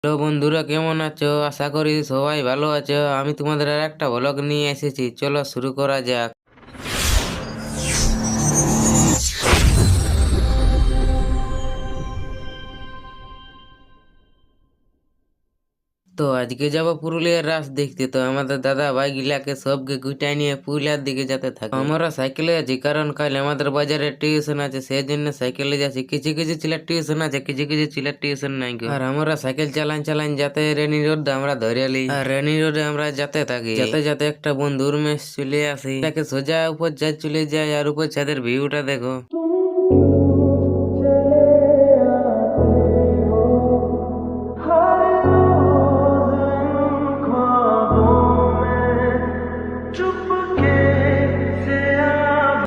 Hello বন্ধুরা, কেমন আছো? আশা করি সবাই ভালো আছো। আমি তোমাদের আর একটা ব্লগ নিয়ে এসেছি, চলো শুরু করা যাক। তো আজকে যাব পুরুলিয়ার রাস দেখতে। তো আমাদের দাদা ভাই গিলাকে সবকে গুটাই নিয়ে পুরুলিয়ার দিকে যেতে থাকে। আমরা সাইকেলে আছি, কারণ কাল আমাদের বাজারে টিউশন আছে, সেই জন্য সাইকেলে যাচ্ছি। কিছু কিছু ছেলের টিউশন আছে, কিছু কিছু ছেলের টিউশন নাই গো। আর আমরা সাইকেল চালান চালান যাতে রেনি রোড আমরা ধরে লি, আর রেনি রোডে আমরা যেতে থাকি। যাতে যাতে একটা বন্ধুর মেস চলে আসি, তাকে সোজা উপর যা চলে যায়, আর উপর ছাদের ভিউটা দেখো।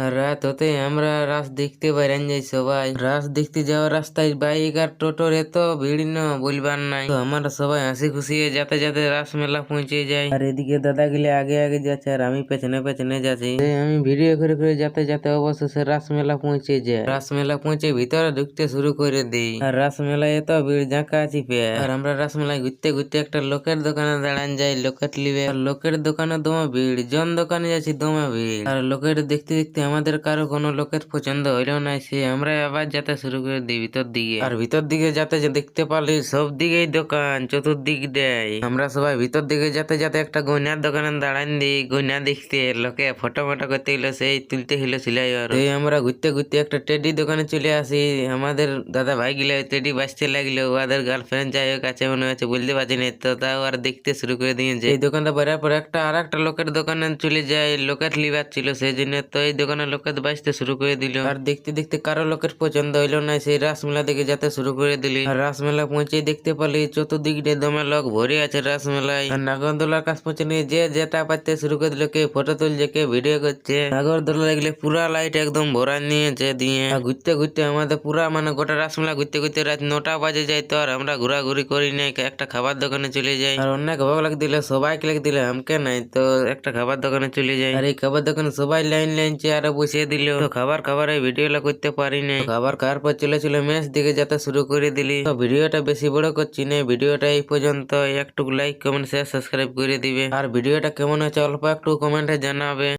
আর রাত হতে আমরা রাস দেখতে পারেন যাই সবাই। রাস দেখতে যাওয়ার রাস্তায় বাইক আর টোটোর এত ভিড় না বলবার নাই। তো আমরা সবাই হাসি খুশি যাতে যাতে রাস মেলা পৌঁছে যায়। আর এদিকে দাদা গিলে আগে আগে যাচ্ছে, আর আমি পেছনে পেছনে যাচ্ছি। আমি ভিডিও করে করে যাতে যাতে অবশেষে রাস মেলা পৌঁছে যায়। রাস মেলা পৌঁছে ভিতরে ঢুকতে শুরু করে দিই। আর রাস মেলায় এত ভিড় জাঁকা আছি পে। আর আমরা রাস মেলায় ঘুরতে ঘুরতে একটা লোকের দোকানে দাঁড়ান যাই লোকের লিবে। আর লোকের দোকানে দমে ভিড়, জন দোকানে যাচ্ছি দমে ভিড়। আর লোকের দেখতে দেখতে আমাদের কারো কোনো লোকের পছন্দ হইলেও নাই, সে আমরা আবার যেতে শুরু করে দিই ভিতর দিকে। আর ভিতর দিকে যাতে যে দেখতে পারলি সব দিকেই দোকান, চতুর্দিক দেয়। আমরা সবাই ভিতর দিকে যেতে যেতে একটা গয়নার দোকানে দাঁড়ান দিই গয়না দেখতে। লোকে ফটো ফটো করতে গেলো, সেই তুলতে হইলো সিলাই। আর এই আমরা ঘুরতে ঘুরতে একটা টেডি দোকানে চলে আসি। আমাদের দাদা ভাই গিলে টেডি বাঁচতে লাগলো, ওদের গার্লফ্রেন্ড যাই হোক আছে মনে হচ্ছে, বলতে পারছি না। তো তাও আর দেখতে শুরু করে দিয়েছে। এই দোকানটা বেরার পর একটা আর একটা লোকের দোকানে চলে যায়, লোকের লিবার ছিল সেই জন্য। তো এই দোকানে লোকের বাঁচতে শুরু করে দিল। আর দেখতে দেখতে কারো লোকের পছন্দ হইলো না, সেই রাসমেলা দিকে যেতে শুরু করে দিলি। আর রাসমেলা পৌঁছে দেখতে পারলি চতুর্দিক দিয়ে দমে লোক ভরে আছে রাসমেলায়। আর নাগরদোলার কাছ পৌঁছে নিয়ে যে যেটা পাইতে শুরু করে দিল, কে ফটো তুলছে, কে ভিডিও করছে। নাগরদোলা লাগলে পুরা লাইট একদম ভরা নিয়েছে দিয়ে। আর ঘুরতে ঘুরতে আমাদের পুরা মানে গোটা রাসমেলা ঘুরতে ঘুরতে রাত 9টা বাজে যায়। তো আর আমরা ঘোরাঘুরি করি নাই, একটা খাবার দোকানে চলে যাই। আর অনেক ভালো লাগ দিলে, সবাইকে লাগ দিলে, আমকে নাই। তো একটা খাবার দোকানে চলে যাই। আর এই খাবার দোকানে সবাই লাইন লাইন চেয়ারে বসিয়ে দিল। তো খাবারের ভিডিওটা করতে পারি নাই। খাবার খাওয়ার পর চলে চলে ম্যাচ দিকে যেতে শুরু করে দিলি। তো ভিডিওটা বেশি বড় করছি না, ভিডিওটা এই পর্যন্ত। একটু লাইক কমেন্ট শেয়ার সাবস্ক্রাইব করে দিবে। আর ভিডিওটা কেমন হয়েছে অল্প একটু কমেন্টে জানাবে।